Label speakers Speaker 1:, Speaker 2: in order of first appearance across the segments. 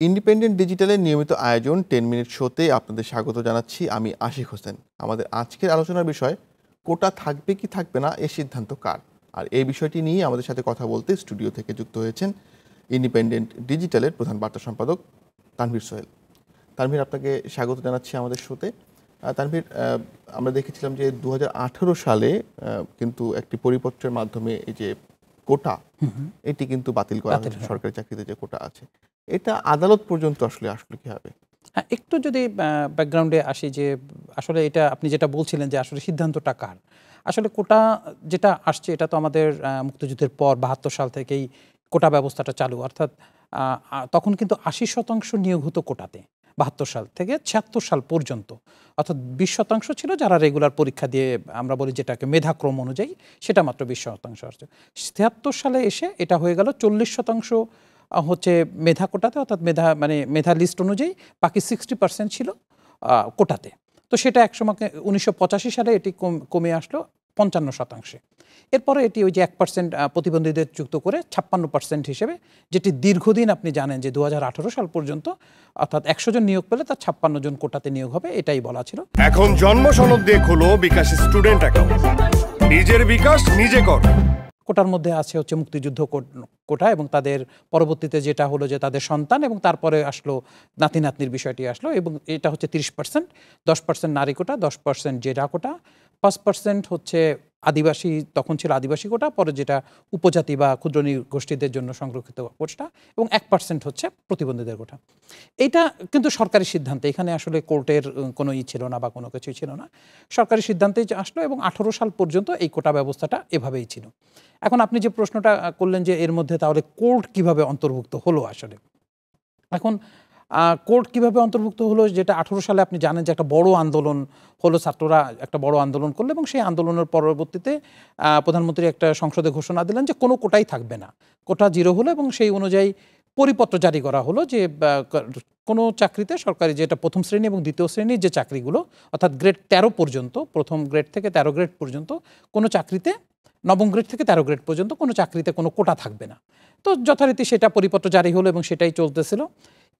Speaker 1: Independent ডিজিটালের নিয়মিত আয়োজন 10 minute শোতে আপনাদের স্বাগত জানাচ্ছি। আমি আশিক হোসেন। আমাদের আজকের আলোচনার বিষয় কোটা থাকবে কি থাকবে না এর সিদ্ধান্ত কার। আর এই বিষয়টি নিয়ে আমাদের সাথে কথা বলতে স্টুডিও থেকে যুক্ত হয়েছেন ইন্ডিপেন্ডেন্ট ডিজিটালের প্রধান বার্তা সম্পাদক তানভীর সোহেল। তানভীর, আপনাকে স্বাগত জানাচ্ছি আমাদের শোতে। তানভীর, আমরা দেখেছিলাম যে 2018 সালে কিন্তু একটি পরিপত্রের মাধ্যমে এই যে কোটা এটি কিন্তু বাতিল করা হয়েছে, সরকারি চাকরিতে যে কোটা আছে এটা আদালত পর্যন্ত আসলে কি হবে?
Speaker 2: হ্যাঁ, একটু যদি ব্যাকগ্রাউন্ডে আসি যে আসলে এটা আপনি যেটা বলছিলেন যে আসলে সিদ্ধান্তটা কার। আসলে কোটা যেটা আসছে এটা তো আমাদের মুক্তিযুদ্ধের পর 72 সাল থেকেই কোটা ব্যবস্থাটা চালু, অর্থাৎ তখন কিন্তু 80% নিয়োগ হতো কোটাতে 72 সাল থেকে 76 সাল পর্যন্ত, অর্থাৎ 20% ছিল যারা রেগুলার পরীক্ষা দিয়ে আমরা বলি যেটাকে মেধাক্রম অনুযায়ী, সেটা মাত্র 20% আসছে। 73 সালে এসে এটা হয়ে গেল 40% হচ্ছে মেধা কোটাতে, অর্থাৎ মেধা লিস্ট অনুযায়ী, বাকি 60% ছিল কোটাতে। তো সেটা একসময় 1985 সালে এটি কমে আসলো 55%। এরপরে এটি ওই যে 1% প্রতিবন্ধীদের যুক্ত করে 56% হিসেবে, যেটি দীর্ঘদিন আপনি জানেন যে 2018 সাল পর্যন্ত, অর্থাৎ 100 জন নিয়োগ পেলে তার 56 জন কোটাতে নিয়োগ হবে, এটাই বলা ছিল।
Speaker 3: এখন জন্ম সনদ দিয়ে খোলো বিকাশ স্টুডেন্ট অ্যাকাউন্ট, নিজের বিকাশ নিজে কর।
Speaker 2: কোটার মধ্যে আছে হচ্ছে মুক্তিযুদ্ধ কোটা, এবং তাদের পরবর্তীতে যেটা হলো যে তাদের সন্তান, এবং তারপরে আসলো নাতি নাতনির বিষয়টি আসলো, এবং এটা হচ্ছে 30%, 10% নারী কোটা, 10% জেলা কোটা, 5% হচ্ছে আদিবাসী, তখন ছিল আদিবাসী কোটা, পরে যেটা উপজাতি বা ক্ষুদ্র গোষ্ঠীদের জন্য সংরক্ষিত কোটা, এবং 1% হচ্ছে প্রতিবন্ধীদের কোটা। এইটা কিন্তু সরকারি সিদ্ধান্ত, এখানে আসলে কোর্টের কোনো ছিল না বা কোনো কিছুই ছিল না, সরকারি সিদ্ধান্তেই আসলো, এবং 18 সাল পর্যন্ত এই কোটা ব্যবস্থাটা এভাবেই ছিল। এখন আপনি যে প্রশ্নটা করলেন যে এর মধ্যে তাহলে কোর্ট কিভাবে অন্তর্ভুক্ত হলো, আসলে এখন কোর্ট কিভাবে অন্তর্ভুক্ত হলো, যেটা 18 সালে আপনি জানেন যে একটা বড় আন্দোলন হলো, ছাত্ররা একটা বড় আন্দোলন করলো, এবং সেই আন্দোলনের পরবর্তীতে প্রধানমন্ত্রী একটা সংসদে ঘোষণা দিলেন যে কোনো কোটাই থাকবে না, কোটা জিরো হলো, এবং সেই অনুযায়ী পরিপত্র জারি করা হলো যে কোনো চাকরিতে সরকারি, যেটা প্রথম শ্রেণী এবং দ্বিতীয় শ্রেণীর যে চাকরিগুলো, অর্থাৎ গ্রেড 13 পর্যন্ত, প্রথম গ্রেড থেকে 13 গ্রেড পর্যন্ত কোনো চাকরিতে, নবম গ্রেড থেকে 13 গ্রেড পর্যন্ত কোনো চাকরিতে কোনো কোটা থাকবে না। তো যথারীতি সেটা পরিপত্র জারি হলো, এবং সেটাই চলতেছিল।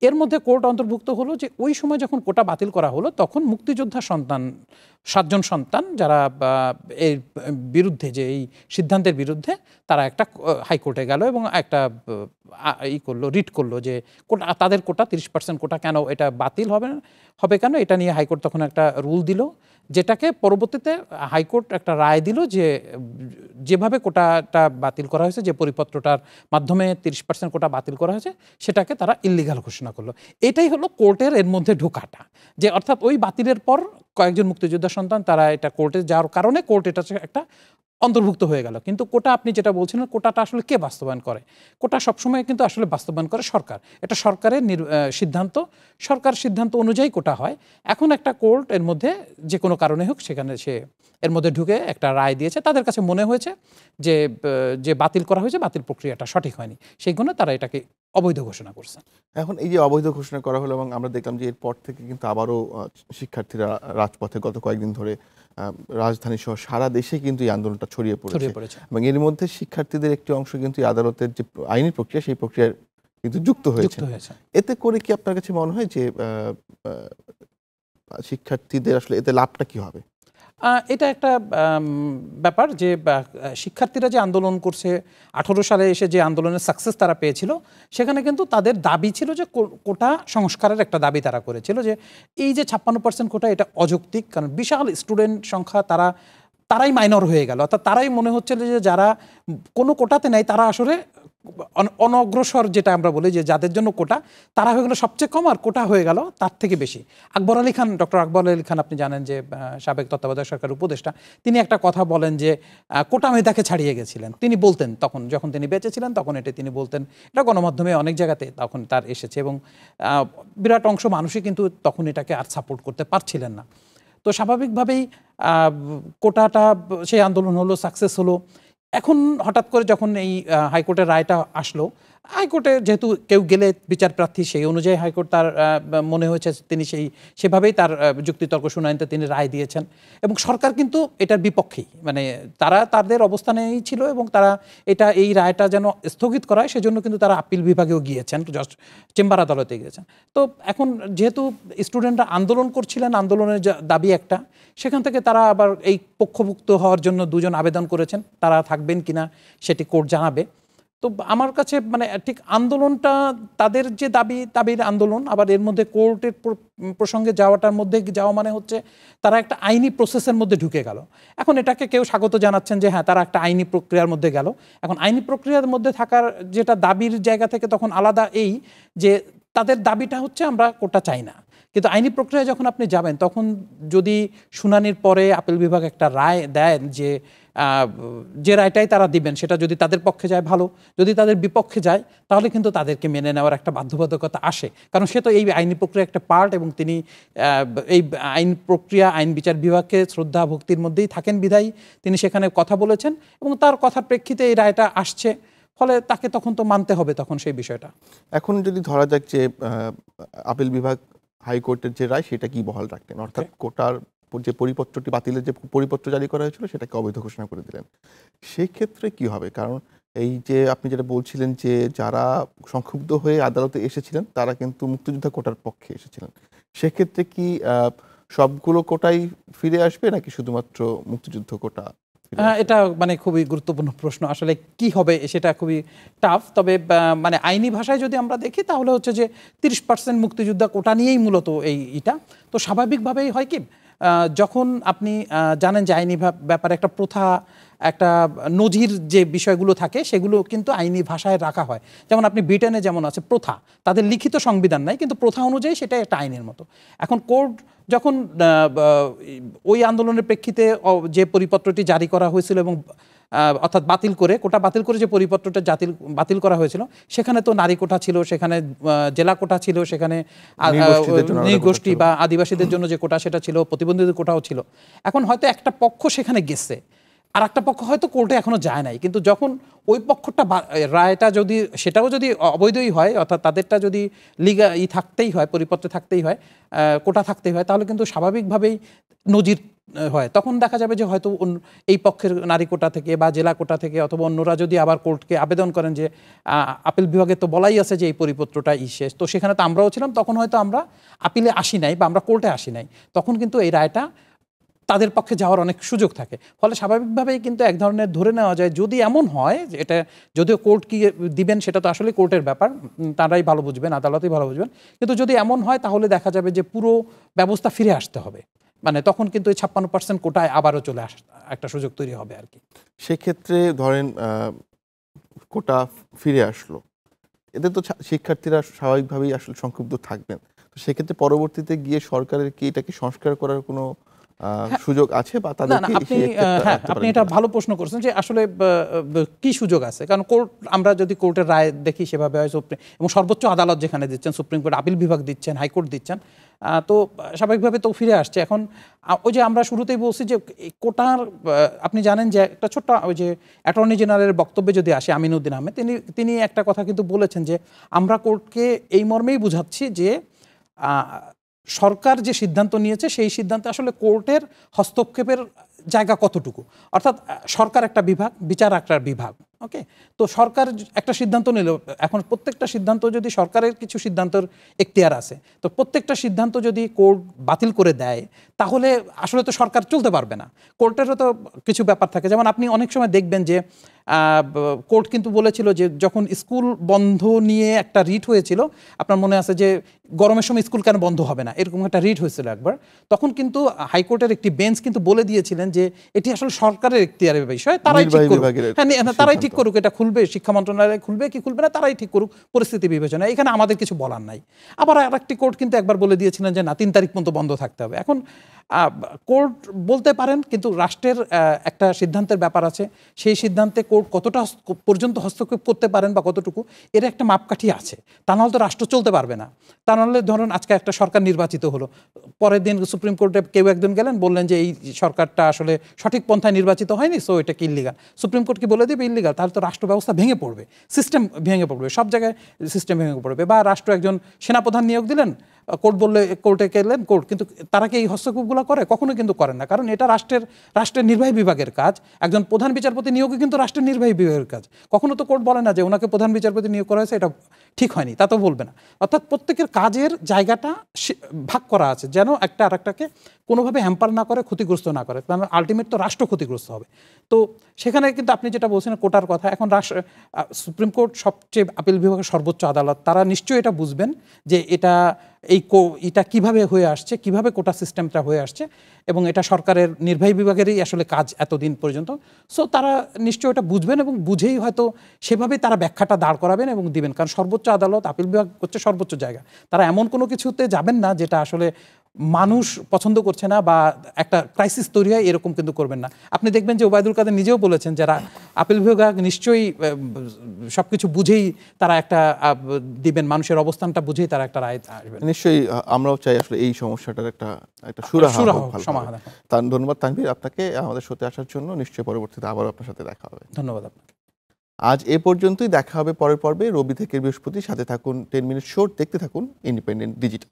Speaker 2: এর মধ্যে কোর্ট অন্তর্ভুক্ত হলো যে ওই সময় যখন কোটা বাতিল করা হলো, তখন মুক্তিযোদ্ধা সন্তান 7 জন সন্তান যারা এর বিরুদ্ধে, যে এই সিদ্ধান্তের বিরুদ্ধে, তারা একটা হাইকোর্টে গেল এবং একটা রিট করলো যে কোটা, তাদের কোটা 30% কোটা কেন এটা বাতিল হবে কেন, এটা নিয়ে হাইকোর্ট তখন একটা রুল দিল, যেটাকে পরবর্তীতে হাইকোর্ট একটা রায় দিল যে যেভাবে কোটাটা বাতিল করা হয়েছে, যে পরিপত্রটার মাধ্যমে 30% কোটা বাতিল করা হয়েছে, সেটাকে তারা ইল্লিগাল ঘোষণা করলো। এটাই হলো কোর্টের এর মধ্যে ঢোকাটা, যে অর্থাৎ ওই বাতিলের পর কয়েকজন মুক্তিযোদ্ধা সন্তান তারা এটা কোর্টে যাওয়ার কারণে কোর্ট এটা একটা অন্তর্ভুক্ত হয়ে গেল। কিন্তু কোটা আপনি যেটা বলছেন, কোটাটা আসলে কে বাস্তবায়ন করে? কোটা সবসময় কিন্তু আসলে বাস্তবায়ন করে সরকার, এটা সরকারের সিদ্ধান্ত, সরকার সিদ্ধান্ত অনুযায়ী কোটা হয়। এখন একটা কোর্ট এর মধ্যে যে কোনো কারণে হোক, সেখানে সে এর মধ্যে ঢুকে একটা রায় দিয়েছে, তাদের কাছে মনে হয়েছে যে যে বাতিল করা হয়েছে, বাতিল প্রক্রিয়াটা সঠিক হয়নি, সেই জন্য তারা এটাকে অবৈধ ঘোষণা করছে।
Speaker 1: এখন এই যে অবৈধ ঘোষণা করা হলো, এবং আমরা দেখলাম যে এরপর থেকে কিন্তু আবারও শিক্ষার্থীরা রাজপথে গত কয়েকদিন ধরে, রাজধানী সহ সারা দেশে কিন্তু এই আন্দোলনটা ছড়িয়ে পড়েছে, এবং এর মধ্যে শিক্ষার্থীদের একটি অংশ কিন্তু আদালতের যে আইনি প্রক্রিয়া, সেই প্রক্রিয়ার কিন্তু যুক্ত হয়েছে। এতে করে কি আপনার কাছে মনে হয় যে শিক্ষার্থীদের আসলে এতে লাভটা কি হবে?
Speaker 2: এটা একটা ব্যাপার যে শিক্ষার্থীরা যে আন্দোলন করছে, 18 সালে এসে যে আন্দোলনের সাকসেস তারা পেয়েছিল, সেখানে কিন্তু তাদের দাবি ছিল যে কোটা সংস্কারের একটা দাবি তারা করেছিল, যে এই যে 56% কোটা, এটা অযৌক্তিক, কারণ বিশাল স্টুডেন্ট সংখ্যা, তারাই মাইনর হয়ে গেল, অর্থাৎ তারাই মনে হচ্ছিল যে যারা কোনো কোটাতে নেই তারা আসলে অনগ্রসর, যেটা আমরা বলি যে যাদের জন্য কোটা, তারা হয়ে গেল সবচেয়ে কম, আর কোটা হয়ে গেল তার থেকে বেশি। ডক্টর আকবর আলী খান, আপনি জানেন যে সাবেক তত্ত্বাবধায়ক সরকার উপদেষ্টা, তিনি একটা কথা বলেন যে কোটা মেধাকে ছাড়িয়ে গেছিলেন। তিনি বলতেন তখন, যখন তিনি বেঁচে ছিলেন, তখন তিনি বলতেন, এটা গণমাধ্যমে অনেক জায়গাতে তখন তার এসেছে, এবং বিরাট অংশ মানুষই কিন্তু তখন এটাকে আর সাপোর্ট করতে পারছিলেন না। তো স্বাভাবিকভাবেই কোটাটা, সেই আন্দোলন হলো, সাকসেস হলো। এখন হঠাৎ করে যখন এই হাইকোর্টের রায়টা আসলো, হাইকোর্টে যেহেতু কেউ গেলে বিচার প্রার্থী সেই অনুযায়ী হাইকোর্ট তার মনে হয়েছে তিনি সেভাবেই তার যুক্তিতর্ক শুনানিতে তিনি রায় দিয়েছেন এবং সরকার কিন্তু এটার বিপক্ষেই, মানে তারা তাদের অবস্থানেই ছিল এবং তারা এই রায়টা যেন স্থগিত করা হয় সেজন্য কিন্তু তারা আপিল বিভাগেও গিয়েছেন, চেম্বার আদালতে গিয়েছেন। তো এখন যেহেতু স্টুডেন্টরা আন্দোলন করছিলেন, আন্দোলনের দাবি একটা, সেখান থেকে তারা আবার এই পক্ষভুক্ত হওয়ার জন্য দুজন আবেদন করেছেন, তারা থাকবেন কিনা সেটি কোর্ট জানাবে। তো আমার কাছে মানে ঠিক আন্দোলনটা তাদের যে দাবির আন্দোলন, আবার এর মধ্যে কোর্টের প্রসঙ্গে যাওয়াটার মধ্যে যাওয়া মানে হচ্ছে তারা একটা আইনি প্রসেসের মধ্যে ঢুকে গেল। এখন এটাকে কেউ স্বাগত জানাচ্ছেন যে হ্যাঁ তারা একটা আইনি প্রক্রিয়ার মধ্যে গেল। এখন আইনি প্রক্রিয়ার মধ্যে থাকার যেটা দাবির জায়গা থেকে তখন আলাদা, এই যে তাদের দাবিটা হচ্ছে আমরা কোটা চাই না, কিন্তু আইনি প্রক্রিয়ায় যখন আপনি যাবেন তখন যদি শুনানির পরে আপিল বিভাগ একটা রায় দেন যে রায়টাই তারা দিবেন সেটা যদি তাদের পক্ষে যায় ভালো, যদি তাদের বিপক্ষে যায় তাহলে কিন্তু তাদেরকে মেনে নেওয়ার একটা বাধ্যবাধকতা আসে, কারণ সে তো এই আইনি প্রক্রিয়া একটা পার্ট এবং তিনি এই আইন প্রক্রিয়া আইন বিচার বিভাগকে শ্রদ্ধা ভক্তির মধ্যেই থাকেন বিধায়ী তিনি সেখানে কথা বলেছেন এবং তার কথার প্রেক্ষিতে এই রায়টা আসছে, ফলে তাকে তখন তো মানতে হবে তখন সেই বিষয়টা।
Speaker 1: এখন যদি ধরা যাক যে আপিল বিভাগ হাইকোর্টের যে রায় সেটা কি বহাল রাখলেন, অর্থাৎ কোটার যে পরিপত্রটি বাতিলের যে পরিপত্র জারি করা হয়েছিল সেটাকে অবৈধ ঘোষণা করে দিলেন, সেক্ষেত্রে কি হবে? কারণ এই যে আপনি যেটা বলছিলেন যে যারা সংক্ষুব্ধ হয়ে আদালতে এসেছিলেন তারা কিন্তু মুক্তিযোদ্ধা কোটার পক্ষে এসেছিলেন, সেক্ষেত্রে কি সবগুলো কোটাই ফিরে আসবে নাকি শুধুমাত্র মুক্তিযুদ্ধ কোটা?
Speaker 2: এটা মানে খুবই গুরুত্বপূর্ণ প্রশ্ন, আসলে কি হবে সেটা খুবই টাফ। তবে মানে আইনি ভাষায় যদি আমরা দেখি তাহলে হচ্ছে যে 30% মুক্তিযোদ্ধা কোটা নিয়েই মূলত এটা। তো স্বাভাবিকভাবেই হয় কি, যখন আপনি জানেন যে আইনি ব্যাপারে একটা প্রথা, একটা নজির যে বিষয়গুলো থাকে সেগুলো কিন্তু আইনি ভাষায় রাখা হয়। যেমন আপনি ব্রিটেনে যেমন আছে প্রথা, তাদের লিখিত সংবিধান নাই কিন্তু প্রথা অনুযায়ী সেটা একটা আইনের মতো। এখন কোর্ট যখন ওই আন্দোলনের প্রেক্ষিতে যে পরিপত্রটি জারি করা হয়েছিল এবং অর্থাৎ কোটা বাতিল করে যে পরিপত্রটা বাতিল করা হয়েছিল সেখানে তো নারী কোটা ছিল, সেখানে জেলা কোটা ছিল, সেখানে নৃগোষ্ঠী বা আদিবাসীদের জন্য যে কোটা সেটা ছিল, প্রতিবন্ধীদের কোটাও ছিল। এখন হয়তো একটা পক্ষ সেখানে গেছে আর একটা পক্ষ হয়তো কোর্টে এখনো যায় নাই, কিন্তু যখন ওই পক্ষটা রায়টা যদি সেটাও যদি অবৈধই হয়, অর্থাৎ তাদেরটা যদি থাকতেই হয়, পরিপত্রে থাকতেই হয়, কোটা থাকতেই হয়, তাহলে কিন্তু স্বাভাবিকভাবেই নজির হয়। তখন দেখা যাবে যে হয়তো এই পক্ষের নারী কোটা থেকে বা জেলা কোটা থেকে অথবা অন্যরা যদি আবার কোর্টকে আবেদন করেন যে আপিল বিভাগে তো বলাই আছে যে এই পরিপত্রটা শেষ, তো সেখানে তো আমরাও ছিলাম, তখন হয়তো আমরা আপিলে আসি নাই বা আমরা কোর্টে আসি নাই, তখন কিন্তু এই রায়টা তাদের পক্ষে যাওয়ার অনেক সুযোগ থাকে। ফলে স্বাভাবিকভাবেই কিন্তু এক ধরনের ধরে নেওয়া যায়, যদি এমন হয় যে এটা যদিও কোর্ট কি দিবেন সেটা তো আসলে কোর্টের ব্যাপার, তারাই ভালো বুঝবেন, আদালতেই ভালো বুঝবেন, কিন্তু যদি এমন হয় তাহলে দেখা যাবে যে পুরো ব্যবস্থা ফিরে আসতে হবে, মানে তখন কিন্তু এই 56% কোটায় আবারও চলে একটা সুযোগ তৈরি হবে আর কি।
Speaker 1: সেক্ষেত্রে ধরেন কোটা ফিরে আসলো, এতে তো শিক্ষার্থীরা স্বাভাবিকভাবেই আসলে সংক্ষুব্ধ থাকবেন, তো সেক্ষেত্রে পরবর্তীতে গিয়ে সরকারের কি এটাকে সংস্কার করার কোনো সুযোগ আছে বা তাদেরকে
Speaker 2: আপনি এটা ভালো প্রশ্ন করেছেন যে আসলে কি সুযোগ আছে, কারণ কোর্ট আমরা যদি কোর্টের রায় দেখি সেভাবে হয় এবং সর্বোচ্চ আদালত যেখানে দিচ্ছেন, সুপ্রিম কোর্ট, আপিল বিভাগ দিচ্ছেন, হাইকোর্ট দিচ্ছেন, তো স্বাভাবিকভাবে তো ফিরে আসছে। এখন ওই যে আমরা শুরুতেই বলছি যে কোটার আপনি জানেন যে একটা ছোট্ট ওই যে অ্যাটর্নি জেনারেলের বক্তব্যে যদি আসে আমিনুদ্দিন আহমেদ, তিনি একটা কথা কিন্তু বলেছেন যে আমরা কোর্টকে এই মর্মেই বুঝাচ্ছি যে সরকার যে সিদ্ধান্ত নিয়েছে সেই সিদ্ধান্তে আসলে কোর্টের হস্তক্ষেপের জায়গা কতটুকু, অর্থাৎ সরকার একটা বিভাগ, বিচার একটা বিভাগ, ওকে। তো সরকার একটা সিদ্ধান্ত নিল, এখন প্রত্যেকটা সিদ্ধান্ত যদি সরকারের কিছু সিদ্ধান্তের এখতিয়ার আছে, তো প্রত্যেকটা সিদ্ধান্ত যদি কোর্ট বাতিল করে দেয় তাহলে আসলে তো সরকার চলতে পারবে না। কোর্টেরও তো কিছু ব্যাপার থাকে, যেমন আপনি অনেক সময় দেখবেন যে কোর্ট কিন্তু বলেছিল যে যখন স্কুল বন্ধ নিয়ে একটা রিট হয়েছিল, আপনার মনে আছে যে গরমের সময় স্কুল কেন বন্ধ হবে না, এরকম একটা রিট হয়েছিল একবার, তখন কিন্তু হাইকোর্টের একটি বেঞ্চ কিন্তু বলে দিয়েছিলেন যে এটি আসলে সরকারের এখতিয়ারের বিষয়, তারাই ঠিক করুক, তারাই ঠিক করুক, এটা খুলবে শিক্ষা মন্ত্রণালয় খুলবে কি খুলবে না তারাই ঠিক করুক, পরিস্থিতি বিবেচনা, এখানে আমাদের কিছু বলার নাই। আবার আরেকটি কোর্ট কিন্তু একবার বলে দিয়েছিলেন যে না 3 তারিখ পর্যন্ত বন্ধ থাকতে হবে। এখন কোর্ট বলতে পারেন, কিন্তু রাষ্ট্রের একটা সিদ্ধান্তের ব্যাপার আছে। সেই সিদ্ধান্তে কোর্ট কতটা পর্যন্ত হস্তক্ষেপ করতে পারেন বা কতটুকু, এর একটা মাপকাঠি আছে। তা নাহলে তো রাষ্ট্র চলতে পারবে না। তা নাহলে ধরুন আজকে একটা সরকার নির্বাচিত হলো, পরের দিন সুপ্রিম কোর্টে কেউ একজন গেলেন, বললেন যে এই সরকারটা আসলে সঠিক পন্থায় নির্বাচিত হয়নি, সো এটা কি ইল্লিগাল। সুপ্রিম কোর্ট কি বলে দেবে ইল্লিগাল? তাহলে তো রাষ্ট্র ব্যবস্থা ভেঙে পড়বে, সিস্টেম ভেঙে পড়বে, সব জায়গায় সিস্টেম ভেঙে পড়বে। বা রাষ্ট্র একজন সেনাপ্রধান নিয়োগ দিলেন, কোর্ট বললে কোর্টে গেলেন, কোর্ট কিন্তু তারা কি এই হস্তক্ষেপগুলো করে? কখনো কিন্তু করেন না, কারণ এটা রাষ্ট্রের নির্বাহী বিভাগের কাজ। একজন প্রধান বিচারপতি নিয়োগই কিন্তু রাষ্ট্রের নির্বাহী বিভাগের কাজ। কখনো তো কোর্ট বলে না যে ওনাকে প্রধান বিচারপতি নিয়োগ করা হয়েছে, এটা ঠিক হয়নি, তা তো বলবে না। অর্থাৎ প্রত্যেকের কাজের জায়গাটা ভাগ করা আছে, যেন একটা আরেকটাকে কোনোভাবে হ্যাম্পার না করে, ক্ষতিগ্রস্ত না করে, কারণ আলটিমেট তো রাষ্ট্র ক্ষতিগ্রস্ত হবে। তো সেখানে কিন্তু আপনি যেটা বলছেন কোটার কথা, এখন সুপ্রিম কোর্ট সবচেয়ে আপিল বিভাগের সর্বোচ্চ আদালত, তারা নিশ্চয়ই এটা বুঝবেন যে এটা কিভাবে হয়ে আসছে, কিভাবে কোটা সিস্টেমটা হয়ে আসছে, এবং এটা সরকারের নির্বাহী বিভাগেরই আসলে কাজ এতদিন পর্যন্ত। সো তারা নিশ্চয়ই এটা বুঝবেন এবং বুঝেই হয়তো সেভাবেই তারা ব্যাখ্যাটা দাঁড় করাবেন এবং দিবেন, কারণ সর্বোচ্চ আদালত, আপিল বিভাগ হচ্ছে সর্বোচ্চ জায়গা। তারা এমন কোনো কিছুতে যাবেন না যেটা আসলে মানুষ পছন্দ করছে না বা একটা ক্রাইসিস তৈরি হয়, এরকম কিন্তু করবেন না। আপনি দেখবেন যে ওবায়দুল কাদের নিজেও বলেছেন যারা আপিল বিভাগ নিশ্চয়ই সবকিছু বুঝেই তারা একটা দিবেন, মানুষের অবস্থানটা বুঝেই তারা একটা রায় আসবেন।
Speaker 1: নিশ্চয়ই আমরাও চাই আসলে এই সমস্যাটার একটা সুরাহা হোক, ভালো
Speaker 2: সমাধান।
Speaker 1: ধন্যবাদ তানভীর আপনাকে আমাদের সাথে আসার জন্য। নিশ্চয়ই পরবর্তীতে আবারও আপনার সাথে দেখা হবে।
Speaker 2: ধন্যবাদ আপনাকে।
Speaker 1: আজ এ পর্যন্তই, দেখা হবে পরের পর্বে। রবি থেকে বৃহস্পতি সাথে থাকুন 10 মিনিট শো, দেখতে থাকুন ইন্ডিপেন্ডেন্ট ডিজিটাল।